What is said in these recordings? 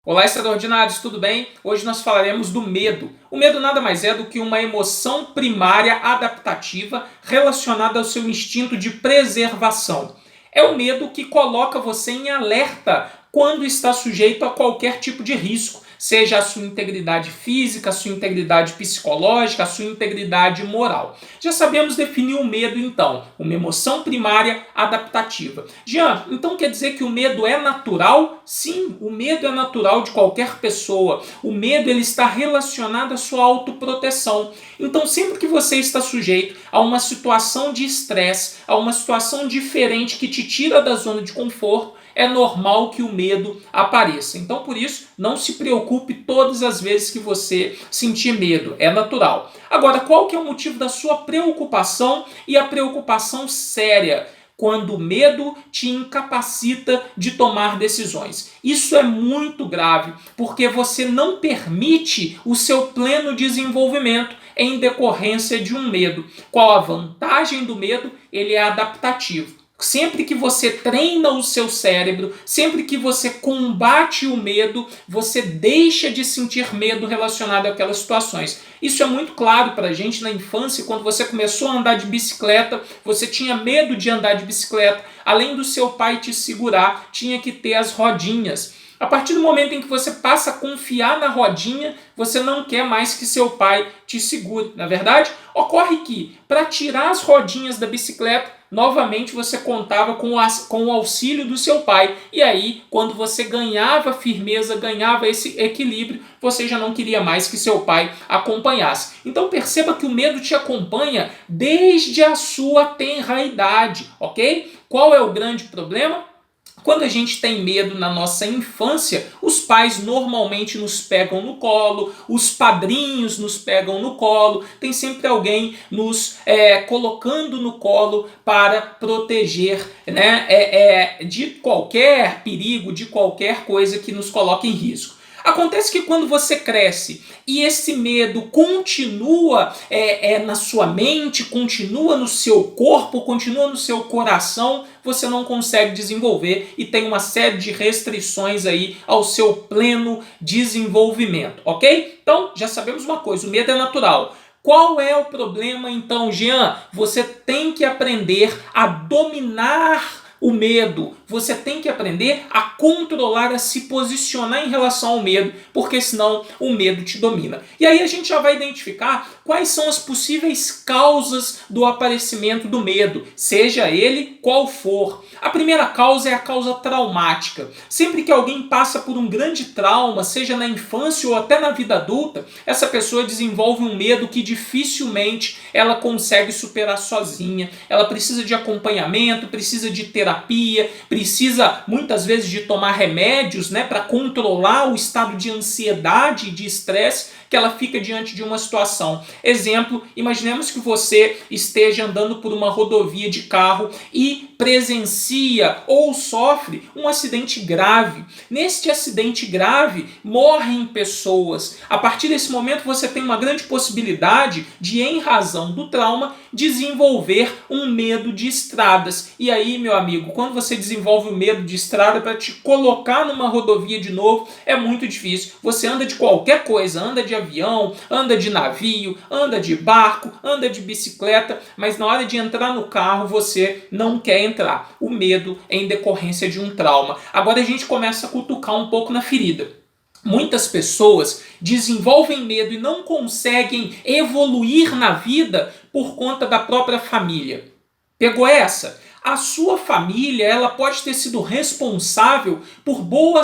Olá, extraordinários, tudo bem? Hoje nós falaremos do medo. O medo nada mais é do que uma emoção primária adaptativa relacionada ao seu instinto de preservação. É o medo que coloca você em alerta quando está sujeito a qualquer tipo de risco, seja a sua integridade física, a sua integridade psicológica, a sua integridade moral. Já sabemos definir o medo, então, uma emoção primária adaptativa. Jean, então quer dizer que o medo é natural? Sim, o medo é natural de qualquer pessoa. O medo ele está relacionado à sua autoproteção. Então, sempre que você está sujeito a uma situação de estresse, a uma situação diferente que te tira da zona de conforto, é normal que o medo apareça. Então, por isso, não se preocupe todas as vezes que você sentir medo. É natural. Agora, qual que é o motivo da sua preocupação e a preocupação séria? Quando o medo te incapacita de tomar decisões. Isso é muito grave, porque você não permite o seu pleno desenvolvimento em decorrência de um medo. Qual a vantagem do medo? Ele é adaptativo. Sempre que você treina o seu cérebro, sempre que você combate o medo, você deixa de sentir medo relacionado àquelas situações. Isso é muito claro para a gente na infância, quando você começou a andar de bicicleta, você tinha medo de andar de bicicleta, além do seu pai te segurar, tinha que ter as rodinhas. A partir do momento em que você passa a confiar na rodinha, você não quer mais que seu pai te segure. Na verdade, ocorre que, para tirar as rodinhas da bicicleta, novamente você contava com o auxílio do seu pai. E aí, quando você ganhava firmeza, ganhava esse equilíbrio, você já não queria mais que seu pai acompanhasse. Então perceba que o medo te acompanha desde a sua tenra idade, ok? Qual é o grande problema? Quando a gente tem medo na nossa infância, os pais normalmente nos pegam no colo, os padrinhos nos pegam no colo, tem sempre alguém nos colocando no colo para proteger, né, de qualquer perigo, de qualquer coisa que nos coloque em risco. Acontece que quando você cresce e esse medo continua na sua mente, continua no seu corpo, continua no seu coração, você não consegue desenvolver e tem uma série de restrições aí ao seu pleno desenvolvimento, ok? Então, já sabemos uma coisa, o medo é natural. Qual é o problema então, Jean? Você tem que aprender a dominar o medo. Você tem que aprender a controlar, a se posicionar em relação ao medo, porque senão o medo te domina. E aí a gente já vai identificar quais são as possíveis causas do aparecimento do medo, seja ele qual for. A primeira causa é a causa traumática. Sempre que alguém passa por um grande trauma, seja na infância ou até na vida adulta, essa pessoa desenvolve um medo que dificilmente ela consegue superar sozinha. Ela precisa de acompanhamento, precisa de terapia, precisa muitas vezes de tomar remédios, né, para controlar o estado de ansiedade e de estresse que ela fica diante de uma situação. Exemplo, imaginemos que você esteja andando por uma rodovia de carro e presencia ou sofre um acidente grave. Neste acidente grave, morrem pessoas. A partir desse momento, você tem uma grande possibilidade de, em razão do trauma, desenvolver um medo de estradas. E aí, meu amigo, quando você desenvolve o medo de estrada, para te colocar numa rodovia de novo, é muito difícil. Você anda de qualquer coisa, anda de avião, anda de navio, anda de barco, anda de bicicleta, mas na hora de entrar no carro, você não quer entrar. O medo é em decorrência de um trauma. Agora a gente começa a cutucar um pouco na ferida. Muitas pessoas desenvolvem medo e não conseguem evoluir na vida por conta da própria família. Pegou essa? A sua família ela pode ter sido responsável por boa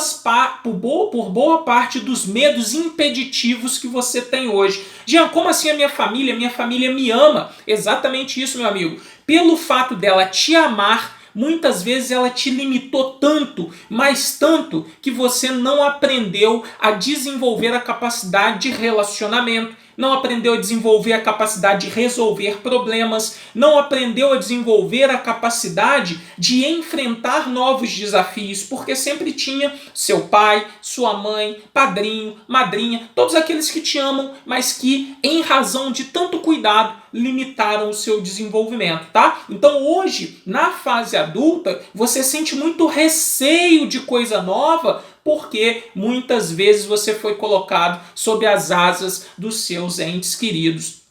parte dos medos impeditivos que você tem hoje. Jean, como assim a minha família? Minha família me ama. Exatamente isso, meu amigo. Pelo fato dela te amar, muitas vezes ela te limitou tanto, mas tanto, que você não aprendeu a desenvolver a capacidade de relacionamento, não aprendeu a desenvolver a capacidade de resolver problemas, não aprendeu a desenvolver a capacidade de enfrentar novos desafios, porque sempre tinha seu pai, sua mãe, padrinho, madrinha, todos aqueles que te amam, mas que, em razão de tanto cuidado, limitaram o seu desenvolvimento, tá? Então hoje, na fase adulta, você sente muito receio de coisa nova porque muitas vezes você foi colocado sob as asas dos seus entes queridos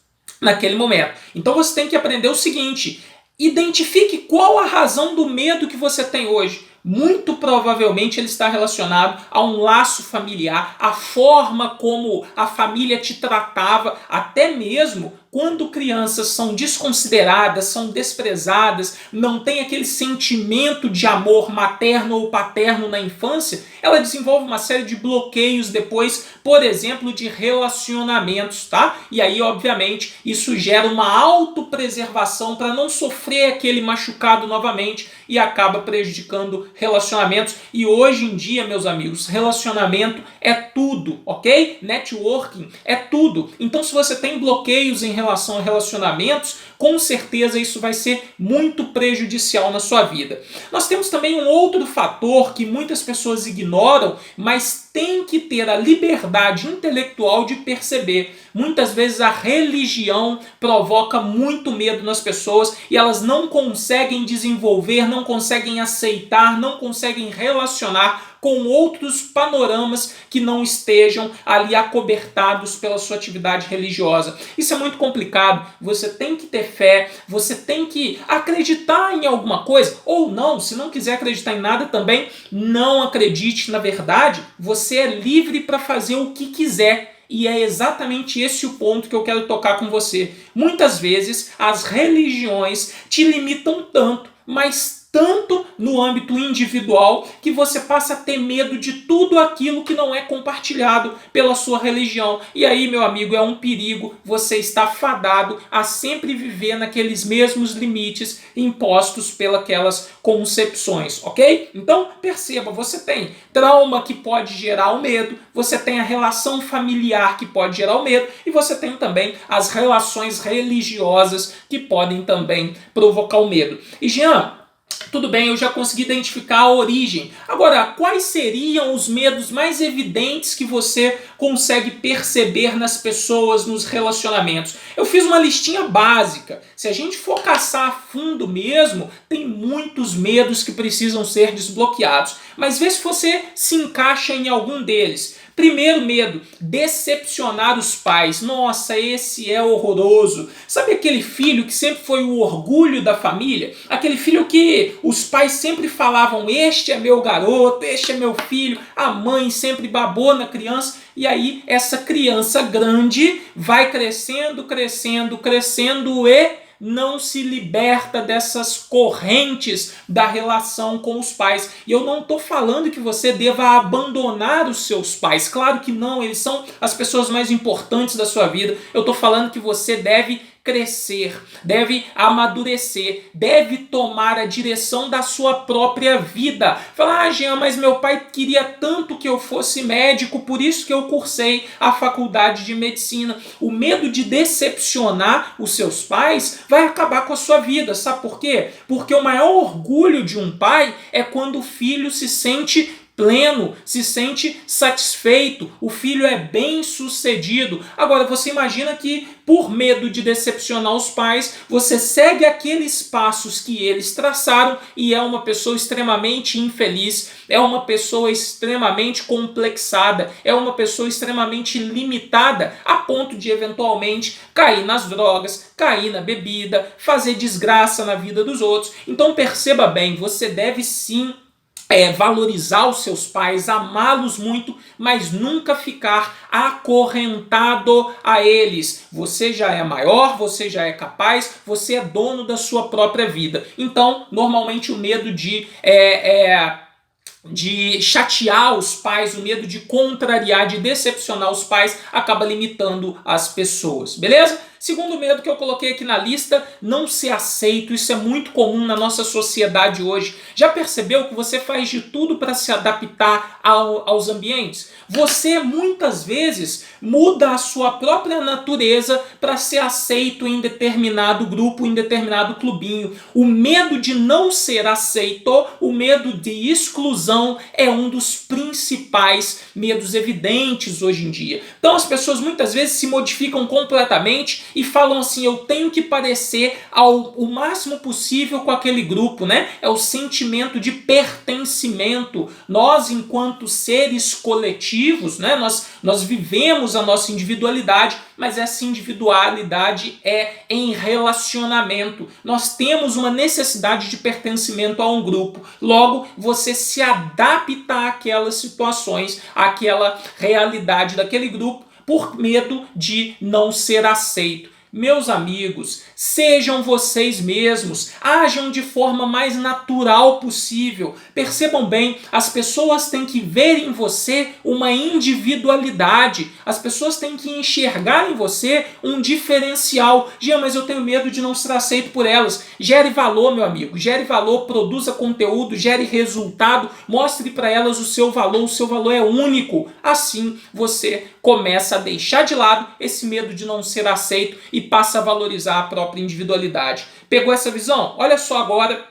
naquele momento. Então você tem que aprender o seguinte: identifique qual a razão do medo que você tem hoje. Muito provavelmente ele está relacionado a um laço familiar, a forma como a família te tratava, até mesmo quando crianças são desconsideradas, são desprezadas, não tem aquele sentimento de amor materno ou paterno na infância, ela desenvolve uma série de bloqueios depois, por exemplo, de relacionamentos, tá? E aí, obviamente, isso gera uma autopreservação para não sofrer aquele machucado novamente e acaba prejudicando relacionamentos. E hoje em dia, meus amigos, relacionamento é tudo, ok? Networking é tudo. Então, se você tem bloqueios em relação a relacionamentos, com certeza isso vai ser muito prejudicial na sua vida. Nós temos também um outro fator que muitas pessoas ignoram, mas tem que ter a liberdade intelectual de perceber. Muitas vezes a religião provoca muito medo nas pessoas e elas não conseguem desenvolver, não conseguem aceitar, não conseguem relacionar com outros panoramas que não estejam ali acobertados pela sua atividade religiosa. Isso é muito complicado. Você tem que ter fé, você tem que acreditar em alguma coisa, ou não. Se não quiser acreditar em nada também, não acredite. Na verdade, você é livre para fazer o que quiser. E é exatamente esse o ponto que eu quero tocar com você. Muitas vezes as religiões te limitam tanto, mas tanto no âmbito individual, que você passa a ter medo de tudo aquilo que não é compartilhado pela sua religião. E aí, meu amigo, é um perigo. Você está fadado a sempre viver naqueles mesmos limites impostos pelas concepções, ok? Então, perceba, você tem trauma que pode gerar o medo, você tem a relação familiar que pode gerar o medo, e você tem também as relações religiosas que podem também provocar o medo. E Jean, tudo bem, eu já consegui identificar a origem. Agora, quais seriam os medos mais evidentes que você consegue perceber nas pessoas, nos relacionamentos? Eu fiz uma listinha básica. Se a gente for caçar a fundo mesmo, tem muitos medos que precisam ser desbloqueados. Mas vê se você se encaixa em algum deles. Primeiro medo, decepcionar os pais. Nossa, esse é horroroso. Sabe aquele filho que sempre foi o orgulho da família? Aquele filho que os pais sempre falavam: este é meu garoto, este é meu filho. A mãe sempre babou na criança. E aí essa criança grande vai crescendo, crescendo, crescendo e não se liberta dessas correntes da relação com os pais. E eu não estou falando que você deva abandonar os seus pais. Claro que não, eles são as pessoas mais importantes da sua vida. Eu estou falando que você deve crescer, deve amadurecer, deve tomar a direção da sua própria vida. Falar: Jean, mas meu pai queria tanto que eu fosse médico, por isso que eu cursei a faculdade de medicina. O medo de decepcionar os seus pais vai acabar com a sua vida. Sabe por quê? Porque o maior orgulho de um pai é quando o filho se sente pleno, se sente satisfeito, o filho é bem sucedido. Agora você imagina que, por medo de decepcionar os pais, você segue aqueles passos que eles traçaram e é uma pessoa extremamente infeliz, é uma pessoa extremamente complexada, é uma pessoa extremamente limitada, a ponto de eventualmente cair nas drogas, cair na bebida, fazer desgraça na vida dos outros. Então perceba bem, você deve sim valorizar os seus pais, amá-los muito, mas nunca ficar acorrentado a eles. Você já é maior, você já é capaz, você é dono da sua própria vida. Então, normalmente o medo de chatear os pais, o medo de contrariar, de decepcionar os pais, acaba limitando as pessoas, beleza? Segundo medo que eu coloquei aqui na lista, não ser aceito. Isso é muito comum na nossa sociedade hoje. Já percebeu que você faz de tudo para se adaptar aos ambientes? Você muitas vezes muda a sua própria natureza para ser aceito em determinado grupo, em determinado clubinho. O medo de não ser aceito, o medo de exclusão é um dos principais medos evidentes hoje em dia. Então as pessoas muitas vezes se modificam completamente e falam assim: eu tenho que parecer o máximo possível com aquele grupo, né? É o sentimento de pertencimento. Nós, enquanto seres coletivos, né? Nós vivemos a nossa individualidade, mas essa individualidade é em relacionamento. Nós temos uma necessidade de pertencimento a um grupo. Logo, você se adapta àquelas situações, àquela realidade daquele grupo, por medo de não ser aceito. Meus amigos, sejam vocês mesmos, ajam de forma mais natural possível. Percebam bem, as pessoas têm que ver em você uma individualidade, as pessoas têm que enxergar em você um diferencial. Gia, mas eu tenho medo de não ser aceito por elas. Gere valor, meu amigo, gere valor, produza conteúdo, gere resultado, mostre para elas o seu valor é único. Assim você começa a deixar de lado esse medo de não ser aceito e passa a valorizar a própria individualidade. Pegou essa visão? Olha só agora,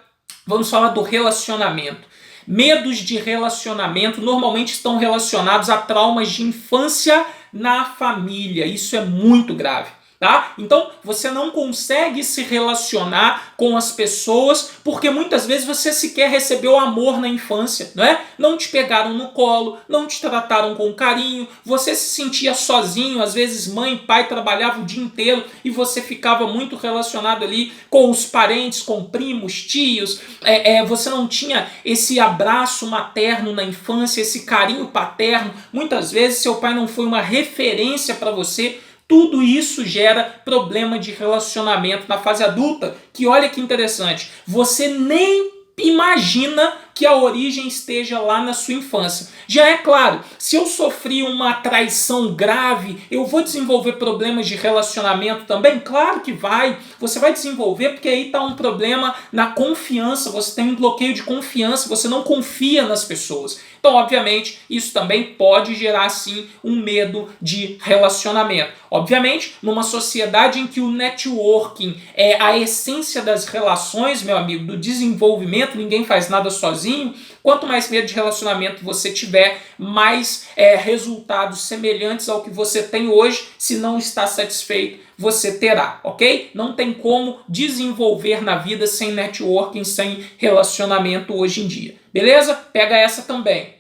vamos falar do relacionamento. Medos de relacionamento normalmente estão relacionados a traumas de infância na família. Isso é muito grave. Tá? Então você não consegue se relacionar com as pessoas porque muitas vezes você sequer recebeu amor na infância, não é? Não te pegaram no colo, não te trataram com carinho, você se sentia sozinho, às vezes mãe e pai trabalhavam o dia inteiro e você ficava muito relacionado ali com os parentes, com primos, tios, você não tinha esse abraço materno na infância, esse carinho paterno, muitas vezes seu pai não foi uma referência para você. Tudo isso gera problema de relacionamento na fase adulta, que olha que interessante, você nem imagina que a origem esteja lá na sua infância. Já é claro, se eu sofri uma traição grave, eu vou desenvolver problemas de relacionamento também? Claro que vai. Você vai desenvolver porque aí está um problema na confiança, você tem um bloqueio de confiança, você não confia nas pessoas. Então, obviamente, isso também pode gerar, sim, um medo de relacionamento. Obviamente, numa sociedade em que o networking é a essência das relações, meu amigo, do desenvolvimento, ninguém faz nada sozinho. Quanto mais medo de relacionamento você tiver, mais resultados semelhantes ao que você tem hoje, se não está satisfeito, você terá, ok? Não tem como desenvolver na vida sem networking, sem relacionamento hoje em dia. Beleza? Pega essa também.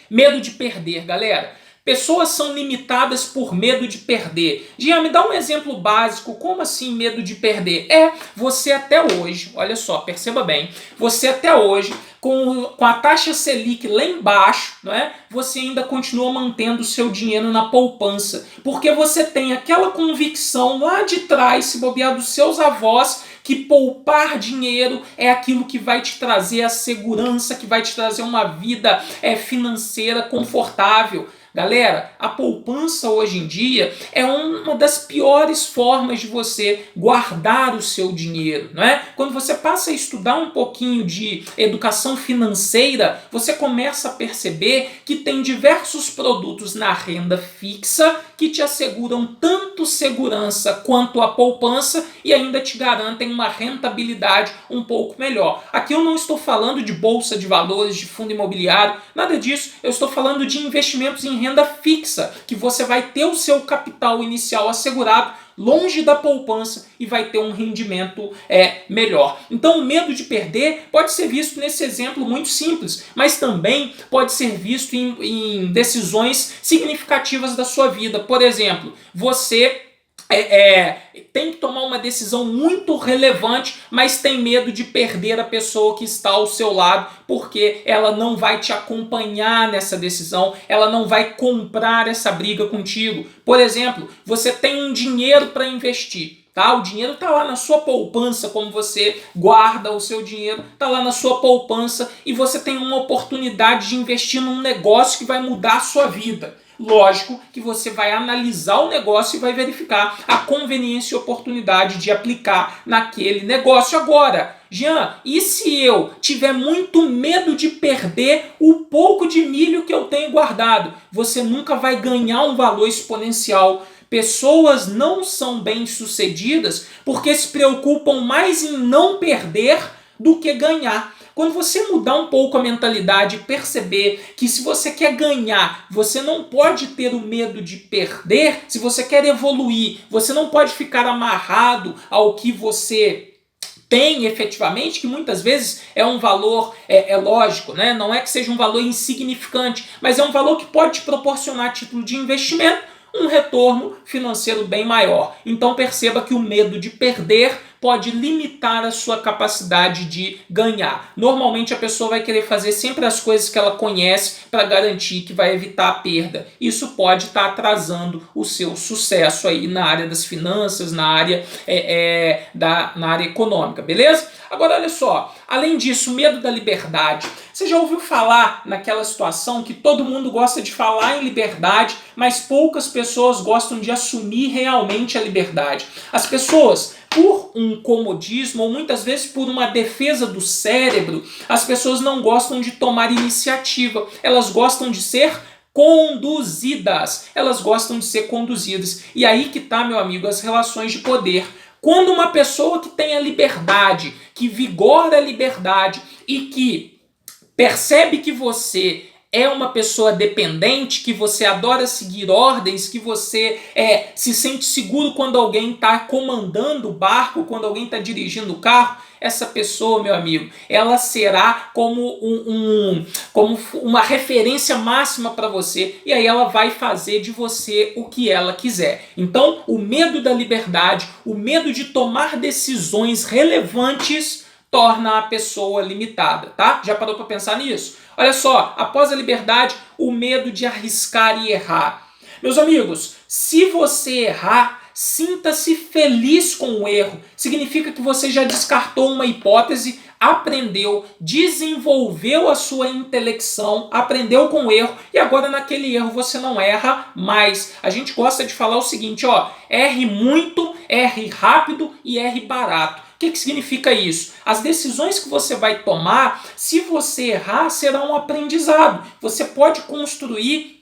Medo de perder, galera. Pessoas são limitadas por medo de perder. Gia, me dá um exemplo básico. Como assim medo de perder? Você até hoje, olha só, perceba bem, você até hoje, com a taxa Selic lá embaixo, não é? Você ainda continua mantendo o seu dinheiro na poupança. Porque você tem aquela convicção lá de trás, se bobear dos seus avós, que poupar dinheiro é aquilo que vai te trazer a segurança, que vai te trazer uma vida financeira confortável. Galera, a poupança hoje em dia é uma das piores formas de você guardar o seu dinheiro, não é? Quando você passa a estudar um pouquinho de educação financeira, você começa a perceber que tem diversos produtos na renda fixa que te asseguram tanto segurança quanto a poupança e ainda te garantem uma rentabilidade um pouco melhor. Aqui eu não estou falando de bolsa de valores, de fundo imobiliário, nada disso. Eu estou falando de investimentos em renda fixa, que você vai ter o seu capital inicial assegurado longe da poupança e vai ter um rendimento melhor. Então o medo de perder pode ser visto nesse exemplo muito simples, mas também pode ser visto em decisões significativas da sua vida. Por exemplo, você tem que tomar uma decisão muito relevante, mas tem medo de perder a pessoa que está ao seu lado, porque ela não vai te acompanhar nessa decisão, ela não vai comprar essa briga contigo. Por exemplo, você tem um dinheiro para investir. Tá? O dinheiro está lá na sua poupança, como você guarda o seu dinheiro, está lá na sua poupança e você tem uma oportunidade de investir num negócio que vai mudar a sua vida. Lógico que você vai analisar o negócio e vai verificar a conveniência e oportunidade de aplicar naquele negócio. Agora, Jean, e se eu tiver muito medo de perder o pouco de milho que eu tenho guardado? Você nunca vai ganhar um valor exponencial. Pessoas não são bem-sucedidas porque se preocupam mais em não perder do que ganhar. Quando você mudar um pouco a mentalidade e perceber que se você quer ganhar, você não pode ter o medo de perder, se você quer evoluir, você não pode ficar amarrado ao que você tem efetivamente, que muitas vezes é um valor, é lógico, né? Não é que seja um valor insignificante, mas é um valor que pode te proporcionar a título de investimento um retorno financeiro bem maior. Então perceba que o medo de perder pode limitar a sua capacidade de ganhar. Normalmente a pessoa vai querer fazer sempre as coisas que ela conhece para garantir que vai evitar a perda. Isso pode estar atrasando o seu sucesso aí na área das finanças, na área, na área econômica, beleza? Agora olha só, além disso, medo da liberdade. Você já ouviu falar naquela situação que todo mundo gosta de falar em liberdade, mas poucas pessoas gostam de assumir realmente a liberdade? As pessoas, por um comodismo ou muitas vezes por uma defesa do cérebro, as pessoas não gostam de tomar iniciativa. Elas gostam de ser conduzidas. Elas gostam de ser conduzidas. E aí que tá, meu amigo, as relações de poder. Quando uma pessoa que tem a liberdade, que vigora a liberdade e que percebe que você é uma pessoa dependente, que você adora seguir ordens, que você se sente seguro quando alguém está comandando o barco, quando alguém está dirigindo o carro, essa pessoa, meu amigo, ela será como como uma referência máxima para você, e aí ela vai fazer de você o que ela quiser. Então, o medo da liberdade, o medo de tomar decisões relevantes torna a pessoa limitada, tá? Já parou para pensar nisso? Olha só, após a liberdade, o medo de arriscar e errar. Meus amigos, se você errar, sinta-se feliz com o erro. Significa que você já descartou uma hipótese, aprendeu, desenvolveu a sua intelecção, aprendeu com o erro e agora naquele erro você não erra mais. A gente gosta de falar o seguinte, ó, erre muito, erre rápido e erre barato. O que significa isso? As decisões que você vai tomar, se você errar, será um aprendizado. Você pode construir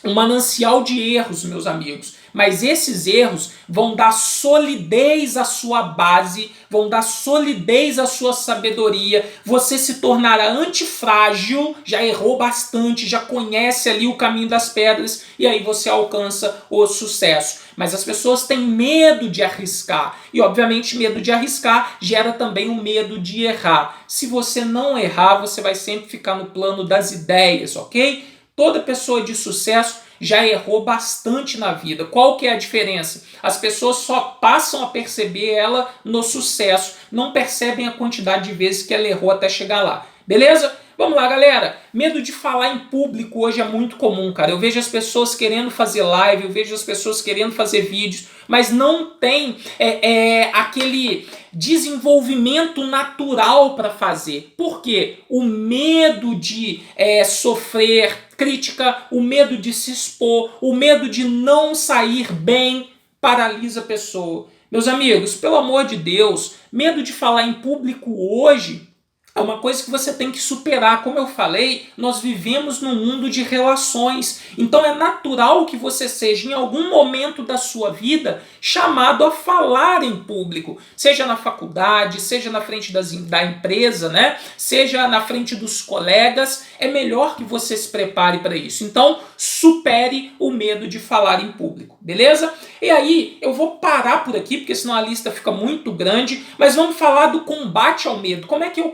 um manancial de erros, meus amigos. Mas esses erros vão dar solidez à sua base, vão dar solidez à sua sabedoria. Você se tornará antifrágil, já errou bastante, já conhece ali o caminho das pedras e aí você alcança o sucesso. Mas as pessoas têm medo de arriscar. E, obviamente, medo de arriscar gera também o medo de errar. Se você não errar, você vai sempre ficar no plano das ideias, ok? Toda pessoa de sucesso já errou bastante na vida. Qual que é a diferença? As pessoas só passam a perceber ela no sucesso, não percebem a quantidade de vezes que ela errou até chegar lá. Beleza? Vamos lá, galera. Medo de falar em público hoje é muito comum, cara. Eu vejo as pessoas querendo fazer live, eu vejo as pessoas querendo fazer vídeos, mas não tem aquele desenvolvimento natural para fazer. Por quê? O medo de sofrer crítica, o medo de se expor, o medo de não sair bem paralisa a pessoa. Meus amigos, pelo amor de Deus, medo de falar em público hoje é uma coisa que você tem que superar. Como eu falei, nós vivemos num mundo de relações. Então é natural que você seja, em algum momento da sua vida, chamado a falar em público. Seja na faculdade, seja na frente da empresa, né? Seja na frente dos colegas. É melhor que você se prepare para isso. Então, supere o medo de falar em público, beleza? E aí, eu vou parar por aqui, porque senão a lista fica muito grande. Mas vamos falar do combate ao medo. Como é que eu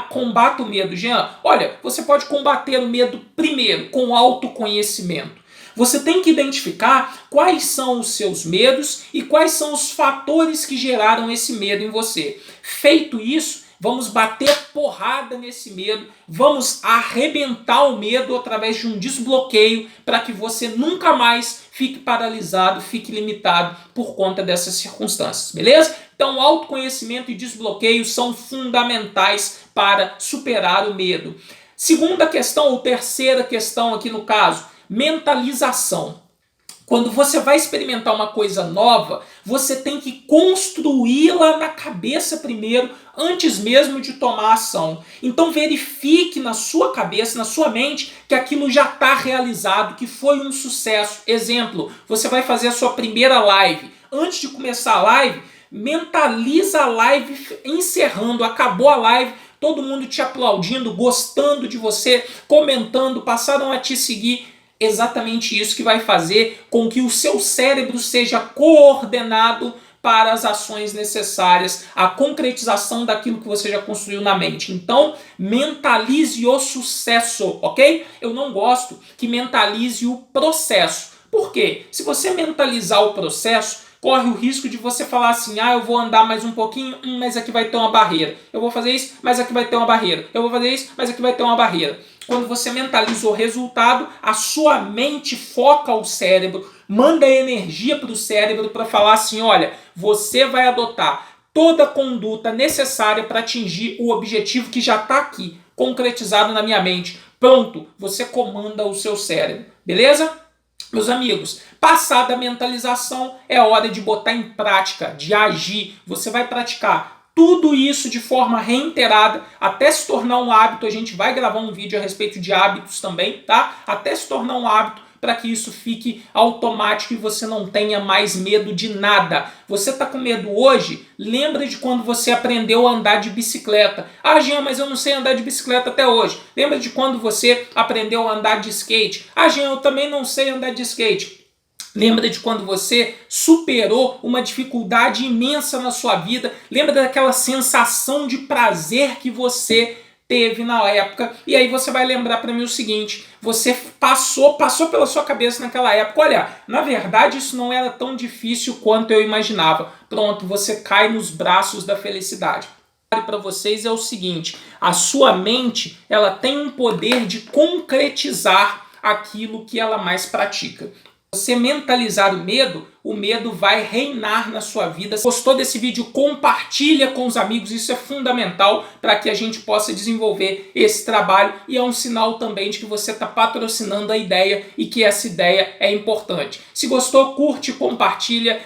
combato o medo, Jean? Olha, você pode combater o medo primeiro com autoconhecimento. Você tem que identificar quais são os seus medos e quais são os fatores que geraram esse medo em você. Feito isso, vamos bater porrada nesse medo, vamos arrebentar o medo através de um desbloqueio para que você nunca mais fique paralisado, fique limitado por conta dessas circunstâncias, beleza? Então, autoconhecimento e desbloqueio são fundamentais para superar o medo. Segunda questão, ou terceira questão aqui no caso, mentalização. Quando você vai experimentar uma coisa nova, você tem que construí-la na cabeça primeiro, antes mesmo de tomar ação. Então verifique na sua cabeça, na sua mente, que aquilo já está realizado, que foi um sucesso. Exemplo, você vai fazer a sua primeira live. Antes de começar a live, mentaliza a live encerrando, acabou a live, todo mundo te aplaudindo, gostando de você, comentando, passaram a te seguir. Exatamente isso que vai fazer com que o seu cérebro seja coordenado para as ações necessárias, a concretização daquilo que você já construiu na mente. Então, mentalize o sucesso, ok? Eu não gosto que mentalize o processo. Por quê? Se você mentalizar o processo, corre o risco de você falar assim, eu vou andar mais um pouquinho, mas aqui vai ter uma barreira. Eu vou fazer isso, mas aqui vai ter uma barreira. Eu vou fazer isso, mas aqui vai ter uma barreira. Quando você mentaliza o resultado, a sua mente foca o cérebro, manda energia para o cérebro para falar assim, olha, você vai adotar toda a conduta necessária para atingir o objetivo que já está aqui, concretizado na minha mente. Pronto, você comanda o seu cérebro, beleza? Meus amigos, passada a mentalização, é hora de botar em prática, de agir. Você vai praticar tudo isso de forma reiterada, até se tornar um hábito. A gente vai gravar um vídeo a respeito de hábitos também, tá? Até se tornar um hábito, para que isso fique automático e você não tenha mais medo de nada. Você está com medo hoje? Lembra de quando você aprendeu a andar de bicicleta. Jean, mas eu não sei andar de bicicleta até hoje. Lembra de quando você aprendeu a andar de skate. Jean, eu também não sei andar de skate. Lembra de quando você superou uma dificuldade imensa na sua vida? Lembra daquela sensação de prazer que você teve na época? E aí você vai lembrar para mim o seguinte, você passou pela sua cabeça naquela época, olha, na verdade isso não era tão difícil quanto eu imaginava. Pronto, você cai nos braços da felicidade. Para vocês é o seguinte, a sua mente, ela tem um poder de concretizar aquilo que ela mais pratica. Você mentalizar o medo vai reinar na sua vida. Se gostou desse vídeo, compartilha com os amigos, isso é fundamental para que a gente possa desenvolver esse trabalho e é um sinal também de que você está patrocinando a ideia e que essa ideia é importante. Se gostou, curte, compartilha.